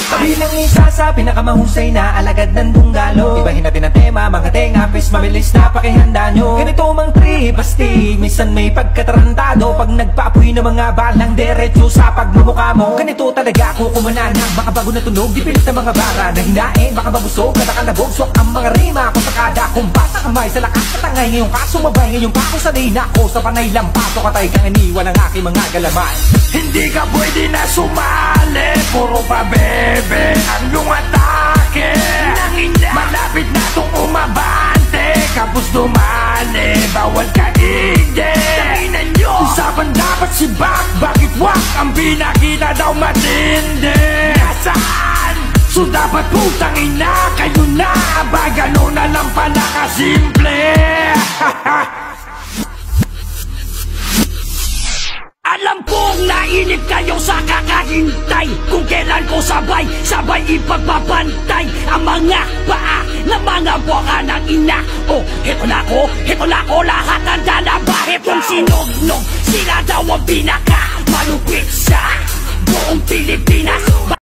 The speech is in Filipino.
Kabilang isa sa pinakamahusay na alagad ng dunggalo. Ibahin natin ang tema, mga tenga, pis mabilis na pakihanda nyo. Ganito mang trip, basti, minsan may pagkatarantado. Pag nagpaapoy ng mga balang diretso sa pagmumukha mo. Ganito talaga ako kumananang, mga bago na tunog, di pilit ng mga bara na hinain, baka mabusog, katakalabog, swak ang mga rima. Kung sakada, kumbasa kamay sa lakas katangay. Ngayong kaso mabay, ngayong pa ako sanay na ako sa panay lampaso. Katay kang iniwan ang aking mga galaman. Hindi ka pwede na sumali, puro pa bebe ang iyong atake. Malapit na itong umabante, kapos dumali, bawal ka hindi. Usapan dapat si Bak, bakit wak ang pinakita daw matindi? Nasaan? So dapat putang ina, kayo na ba gano'n na lang pala kasimple? Alam kong nainip kayo sa kakahintay, kung kailan ko sabay ipagpapantay ang mga paa ng mga buwaka ng ina. Oh, heto na ko, lahat handa na ba? Hetong sinugnog, sila daw ang pinaka malupit sa buong Pilipinas.